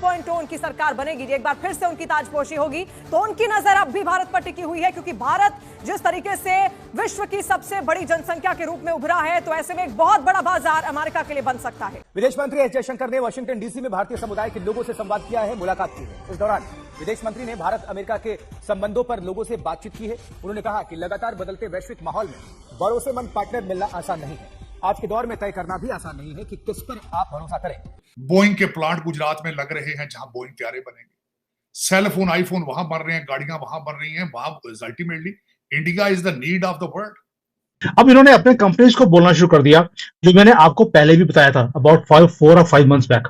2.0 उनकी सरकार बनेगी, एक बार फिर से उनकी ताजपोशी होगी, तो उनकी नजर अब भी भारत पर टिकी हुई है, क्योंकि भारत जिस तरीके से विश्व की सबसे बड़ी जनसंख्या के रूप में उभरा है, तो ऐसे में एक बहुत बड़ा बाजार अमेरिका के लिए बन सकता है। विदेश मंत्री एस जयशंकर ने वाशिंगटन डीसी में भारतीय समुदाय के लोगों से संवाद किया है, मुलाकात की है। इस दौरान विदेश मंत्री ने भारत अमेरिका के संबंधों पर लोगों से बातचीत की है। उन्होंने कहा कि लगातार बदलते वैश्विक माहौल में भरोसेमंद पार्टनर मिलना आसान नहीं है। आज के दौर में तय करना भी आसान नहीं है कि किस पर आप भरोसा करें। बोइंग के प्लांट गुजरात में लग रहे हैं, जहां बोइंग प्यारे बनेंगे। सेल फोन, आईफोन वहां बन रहे हैं, गाड़ियां वहां बन रही हैं। वहां ultimately India is the need of the world. अब इन्होंने अपने कंपनीज को बोलना शुरू कर दिया, जो मैंने आपको पहले भी बताया था अबाउट 4 और 5 मंथ्स बैक,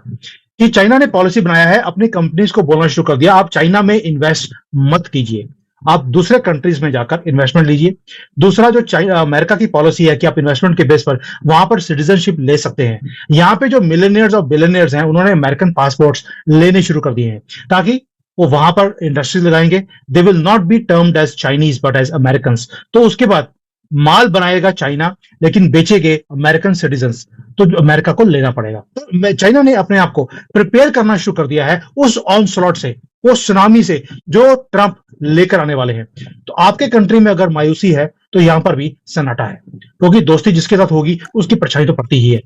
कि चाइना ने पॉलिसी बनाया है, अपनी कंपनीज को बोलना शुरू कर दिया, आप चाइना में इन्वेस्ट मत कीजिए, आप दूसरे कंट्रीज में जाकर इन्वेस्टमेंट लीजिए। दूसरा, जो अमेरिका की पॉलिसी है कि आप इन्वेस्टमेंट के बेस पर वहां पर सिटीजनशिप ले सकते हैं। यहाँ पे जो मिलियनियर्स और बिलियनियर्स हैं, उन्होंने अमेरिकन पासपोर्ट्स लेने शुरू कर दिए हैं, ताकि वो वहां पर इंडस्ट्री लगाएंगे। They will not be termed as Chinese but as American. तो उसके बाद माल बनाएगा चाइना, लेकिन बेचेंगे अमेरिकन सिटीजन्स, तो अमेरिका को लेना पड़ेगा। तो चाइना ने अपने आप को प्रिपेयर करना शुरू कर दिया है उस ऑनस्लॉट से, उस सुनामी से जो ट्रंप लेकर आने वाले हैं। तो आपके कंट्री में अगर मायूसी है, तो यहां पर भी सन्नाटा है, क्योंकि दोस्ती जिसके साथ होगी उसकी परछाई तो पड़ती ही है।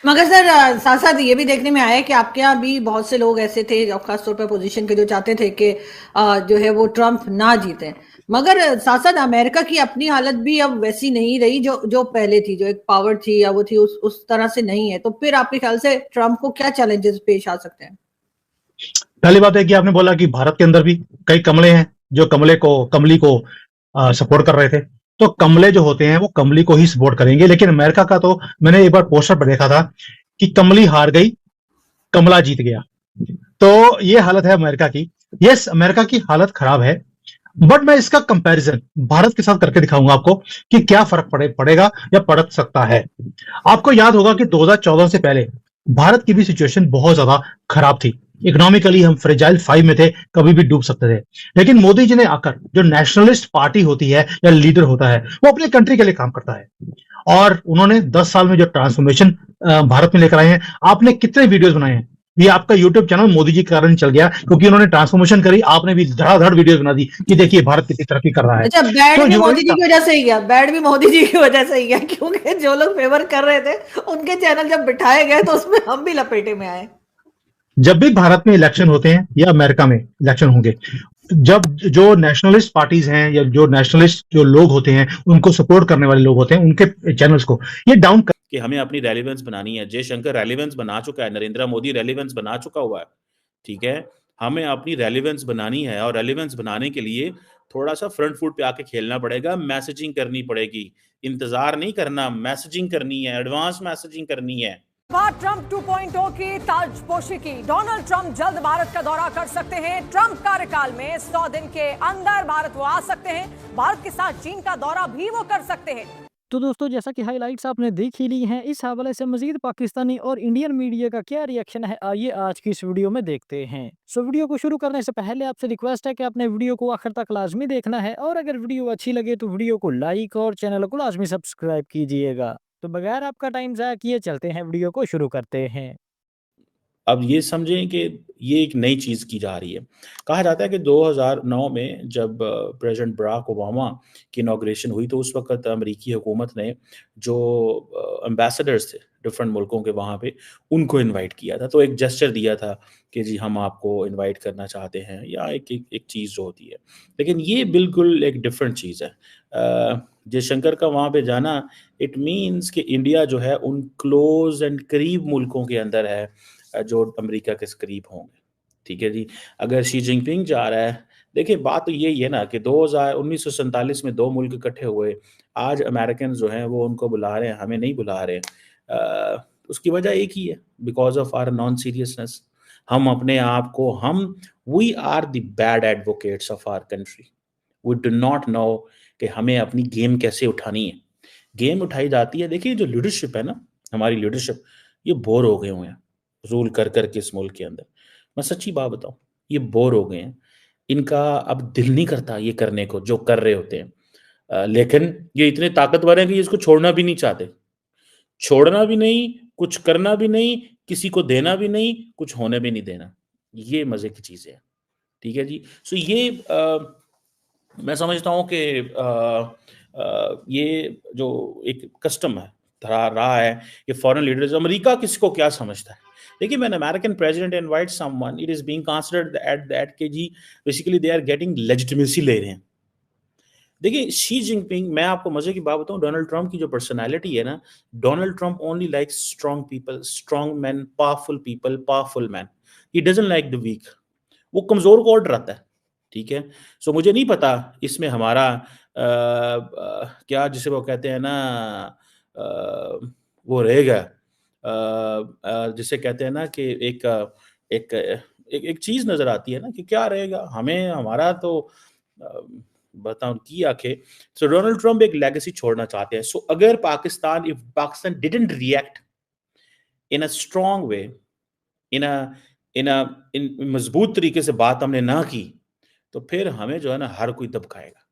मगर सर, साथ साथ ये भी देखने में आया कि आपके यहाँ भी बहुत से लोग ऐसे थे, खासतौर पर पोजीशन के, जो चाहते थे कि जो है वो ट्रंप ना जीते। मगर साथ साथ अमेरिका की अपनी हालत भी अब वैसी नहीं रही जो पहले थी, जो एक पावर थी या वो थी, उस तरह से नहीं है। तो फिर आपके ख्याल से ट्रंप को क्या चैलेंजेस पेश आ सकते हैं? पहली बात है कि आपने बोला कि भारत के अंदर भी कई कमले हैं जो कमली को सपोर्ट कर रहे थे। तो कमले जो होते हैं वो कमली को ही सपोर्ट करेंगे, लेकिन अमेरिका का तो मैंने एक बार पोस्टर पर देखा था कि कमली हार गई, कमला जीत गया। तो ये हालत है अमेरिका की। यस, अमेरिका की हालत खराब है, बट मैं इसका कंपैरिजन भारत के साथ करके दिखाऊंगा आपको कि क्या फर्क पड़ेगा या पड़ सकता है। आपको याद होगा कि 2014 से पहले भारत की भी सिचुएशन बहुत ज्यादा खराब थी। इकोनॉमिकली हम फ्रेजाइल 5 में थे, कभी भी डूब सकते थे। लेकिन मोदी जी ने आकर, जो नेशनलिस्ट पार्टी होती है या लीडर होता है, वो अपने कंट्री के लिए काम करता है, और उन्होंने 10 साल में जो ट्रांसफॉर्मेशन भारत में लेकर आए हैं। आपने कितने वीडियोस बनाए हैं? ये आपका यूट्यूब चैनल मोदी जी के कारण चल गया, क्योंकि उन्होंने ट्रांसफॉर्मेशन करी, आपने भी धड़ाधड़ वीडियोस बना दी कि देखिए भारत कितनी तरक्की कर रहा है। अच्छा, बैड भी मोदी जी की वजह से ही गया, बैड भी मोदी जी की वजह से ही गया, क्योंकि जो लोग फेवर कर रहे थे उनके चैनल जब बिठाए गए तो उसमें हम भी लपेटे में आए। जब भी भारत में इलेक्शन होते हैं या अमेरिका में इलेक्शन होंगे, जब जो नेशनलिस्ट पार्टीज हैं या जो नेशनलिस्ट जो लोग होते हैं, उनको सपोर्ट करने वाले लोग होते हैं, उनके चैनल्स को ये डाउन कि हमें अपनी रेलिवेंस बनानी है। जयशंकर रेलिवेंस बना चुका है, नरेंद्र मोदी रेलिवेंस बना चुका हुआ है, ठीक है। हमें अपनी रेलिवेंस बनानी है, और रेलिवेंस बनाने के लिए थोड़ा सा फ्रंट फुट पे आके खेलना पड़ेगा, मैसेजिंग करनी पड़ेगी। इंतजार नहीं करना, मैसेजिंग करनी है, एडवांस मैसेजिंग करनी है। ट्रंप 2.0 की ताजपोशी की। डोनाल्ड ट्रंप जल्द भारत का दौरा कर सकते हैं। ट्रंप कार्यकाल में 100 दिन के अंदर भारत वो आ सकते हैं। भारत के साथ चीन का दौरा भी वो कर सकते हैं। तो दोस्तों, जैसा कि हाइलाइट्स आपने देख ही ली हैं, इस हवाले से मजीद पाकिस्तानी और इंडियन मीडिया का क्या रिएक्शन है, आइए आज की इस वीडियो में देखते हैं। सो वीडियो को शुरू करने से पहले आपसे रिक्वेस्ट है कि आपने वीडियो को आखिर तक लाजमी देखना है, और अगर वीडियो अच्छी लगे तो वीडियो को लाइक और चैनल को लाजमी सब्सक्राइब कीजिएगा। तो बगैर आपका टाइम ज़ाया किए चलते हैं, वीडियो को शुरू करते हैं। अब ये समझें कि ये एक नई चीज़ की जा रही है। कहा जाता है कि 2009 में जब प्रेसिडेंट बराक ओबामा की इनॉग्रेशन हुई, तो उस वक्त अमेरिकी हुकूमत ने जो एम्बेसडर्स थे डिफरेंट मुल्कों के वहाँ पे, उनको इनवाइट किया था। तो एक जेस्चर दिया था कि जी हम आपको इनवाइट करना चाहते हैं, या एक चीज़ जो होती है। लेकिन ये बिल्कुल एक डिफरेंट चीज़ है। जयशंकर का वहाँ पे जाना, इट मीन्स कि इंडिया जो है उन क्लोज एंड करीब मुल्कों के अंदर है जो अमेरिका के करीब होंगे, ठीक है जी। अगर शी जिनपिंग जा रहा है, देखिए बात तो यही है ना कि 1947 में 2 मुल्क इकट्ठे हुए, आज अमेरिकन जो हैं वो उनको बुला रहे हैं, हमें नहीं बुला रहे। उसकी वजह एक ही है, because of our non seriousness. हम अपने आप को we are the bad advocates of our country. We do not know कि हमें अपनी गेम कैसे उठानी है। गेम उठाई जाती है, देखिए जो लीडरशिप है ना, हमारी लीडरशिप, ये बोर हो गए हुए हैं रूल कर के इस मुल्क के अंदर। मैं सच्ची बात बताऊं, ये बोर हो गए हैं, इनका अब दिल नहीं करता ये करने को जो कर रहे होते हैं। लेकिन ये इतने ताकतवर हैं कि इसको छोड़ना भी नहीं चाहते, छोड़ना भी नहीं, कुछ करना भी नहीं, किसी को देना भी नहीं, कुछ होने भी नहीं देना। ये मजे की चीज है। ठीक है जी। सो ये मैं समझता हूँ कि ये जो एक कस्टम है धरा रहा है कि फॉरेन लीडर्स, अमेरिका किसको क्या समझता है। देखिए, when American president invites someone, it is being considered at that के जी basically they are getting legitimacy ले रहे हैं। देखिए, शी जिनपिंग, मैं आपको मजे की बात बताऊं, डोनाल्ड ट्रंप की जो पर्सनालिटी है ना, Donald Trump only like strong people, strong man, powerful people, powerful man. He doesn't like the weak. वो कमजोर को और डराता है। ठीक है। सो मुझे नहीं पता इसमें हमारा क्या जिसे वो कहते हैं ना, वो रहेगा जिसे कहते हैं ना कि एक एक एक, एक चीज नजर आती है ना कि क्या रहेगा हमें, हमारा तो बताओ की आंखें। सो डोनाल्ड ट्रंप एक लेगेसी छोड़ना चाहते हैं। सो अगर Pakistan, if Pakistan didn't react in a strong way, in a in मजबूत तरीके से बात हमने ना की, तो फिर हमें जो है ना हर कोई दबकाएगा।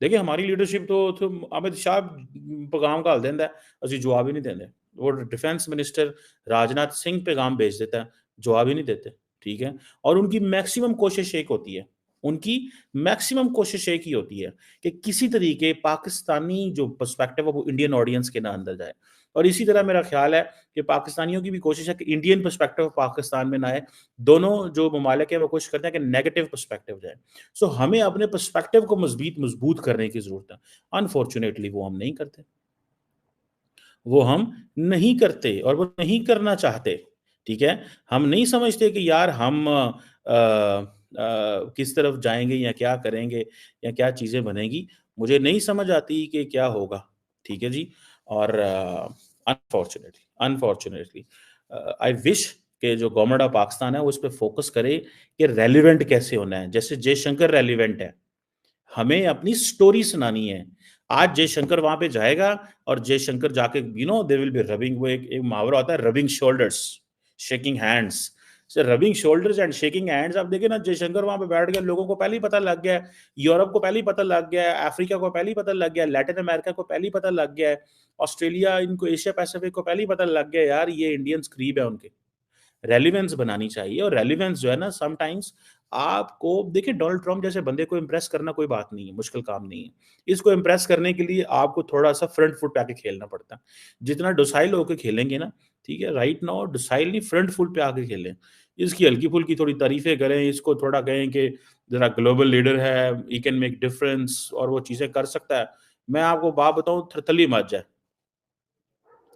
देखिए, हमारी लीडरशिप तो अमित शाह पैगाम घाल देंदा है, ਅਸੀਂ जवाब ही नहीं देंगे। वो डिफेंस मिनिस्टर राजनाथ सिंह पैगाम भेज देता है, जवाब ही नहीं देते। ठीक है। और उनकी मैक्सिमम कोशिश एक होती है, उनकी मैक्सिमम कोशिश एक ही होती है कि किसी तरीके पाकिस्तानी जो पर्सपेक्टिव है वो इंडियन ऑडियंस के ना अंदर जाए। और इसी तरह मेरा ख्याल है कि पाकिस्तानियों की भी कोशिश है कि इंडियन पर्सपेक्टिव पाकिस्तान में ना आए। दोनों जो ममालिक है वो कोशिश करते हैं कि नेगेटिव पर्सपेक्टिव जाए। सो हमें अपने पर्सपेक्टिव को मजबूत करने की जरूरत है। अनफॉर्चुनेटली वो हम नहीं करते, वो हम नहीं करते और वो नहीं करना चाहते। ठीक है। हम नहीं समझते कि यार हम किस तरफ जाएंगे या क्या करेंगे या क्या चीजें बनेगी। मुझे नहीं समझ आती कि क्या होगा। ठीक है जी। और अनफॉर्चुनेटली आई विश कि जो गवर्नमेंट ऑफ पाकिस्तान है वो इस पर फोकस करे कि रेलिवेंट कैसे होना है। जैसे जयशंकर रेलिवेंट है, हमें अपनी स्टोरी सुनानी है। आज जयशंकर वहां पे जाएगा और जयशंकर जाके दे विल बी रबिंग, वो एक मुहावरा होता है rubbing shoulders, shaking hands. Rubbing shoulders and shaking hands. आप देखिए ना, जयशंकर वहां पे बैठ गया, लोगों को पहले ही पता लग गया है, यूरोप को पहले ही पता लग गया है, अफ्रीका को पहले ही पता लग गया है, लैटिन अमेरिका को पहले ही पता लग गया है, ऑस्ट्रेलिया, इनको एशिया पैसिफिक को पहले ही पता लग गया यार ये इंडियंस करीब है उनके। रेलिवेंस बनानी चाहिए। और रेलिवेंस जो है ना, समटाइम्स आपको देखिए, डोनाल्ड ट्रंप जैसे बंदे को इंप्रेस करना कोई बात नहीं है, मुश्किल काम नहीं है। इसको इंप्रेस करने के लिए आपको थोड़ा सा फ्रंट फुट पे आके खेलना पड़ता है। जितना डोसाइल होकर खेलेंगे ना, ठीक है, राइट नाउ डोसाइल नहीं, फ्रंट फुट पे आके खेलें। इसकी हल्की फुल्की थोड़ी तारीफें करें, इसको थोड़ा कहें कि जरा ग्लोबल लीडर है, ही कैन मेक डिफरेंस और वो चीजें कर सकता है। मैं आपको बात बताऊं, थरथली मच जाए,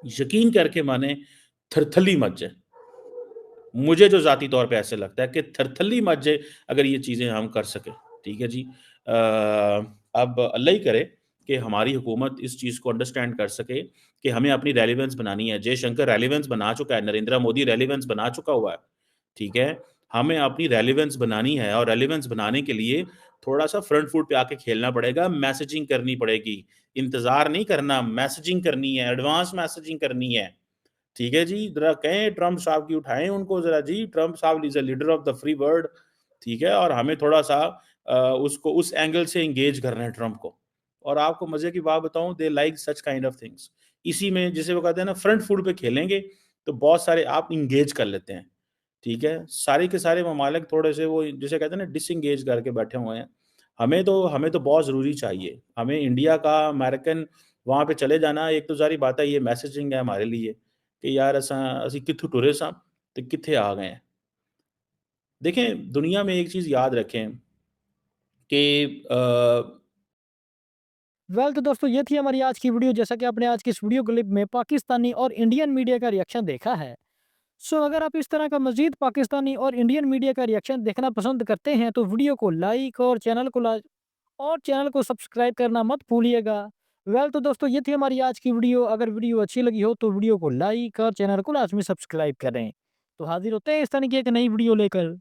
यकीन करके माने, थरथली मच जाए। मुझे जो जाती तौर पे ऐसे लगता है कि थरथली मच जाए अगर ये चीज़ें हम कर सकें। ठीक है जी। अब अल्लाह ही करे कि हमारी हुकूमत इस चीज़ को अंडरस्टैंड कर सके कि हमें अपनी रेलिवेंस बनानी है। जयशंकर रेलिवेंस बना चुका है, नरेंद्र मोदी रेलिवेंस बना चुका हुआ है। ठीक है। हमें अपनी रेलिवेंस बनानी है और रेलिवेंस बनाने के लिए थोड़ा सा फ्रंट फुट पे आके खेलना पड़ेगा, मैसेजिंग करनी पड़ेगी। इंतजार नहीं करना, मैसेजिंग करनी है, एडवांस मैसेजिंग करनी है। ठीक है जी। जरा कहें ट्रंप साहब की, उठाएं उनको जरा जी, ट्रंप साहब is a leader of the free world. ठीक है। और हमें थोड़ा सा उसको उस एंगल से एंगेज करना है ट्रंप को। और आपको मजे की बात बताऊं, they like such kind of things. इसी में जिसे वो कहते हैं ना, फ्रंट फुट पे खेलेंगे तो बहुत सारे आप इंगेज कर लेते हैं। ठीक है। सारे के सारे ममालिक थोड़े से वो जिसे कहते हैं ना डिसंगेज करके बैठे हुए हैं। हमें तो बहुत ज़रूरी चाहिए। हमें इंडिया का अमेरिकन वहाँ पे चले जाना, एक तो सारी बात है, ये मैसेजिंग है हमारे लिए कि यार ਅਸੀਂ कित्थों टुरे सां ते कित्थे आ गए हैं। देखें, दुनिया में एक चीज़ याद रखें कि वेल तो दोस्तों, ये थी हमारी आज की वीडियो। जैसा कि आपने आज की इस वीडियो क्लिप में पाकिस्तानी और इंडियन मीडिया का रिएक्शन देखा है। सो अगर आप इस तरह का मजीद पाकिस्तानी और इंडियन मीडिया का रिएक्शन देखना पसंद करते हैं तो वीडियो को लाइक और चैनल को सब्सक्राइब करना मत भूलिएगा। वेल तो दोस्तों, ये थी हमारी आज की वीडियो। अगर वीडियो अच्छी लगी हो तो वीडियो को लाइक और चैनल को लाजमी सब्सक्राइब करें। तो हाजिर होते हैं इस तरह की एक नई वीडियो लेकर।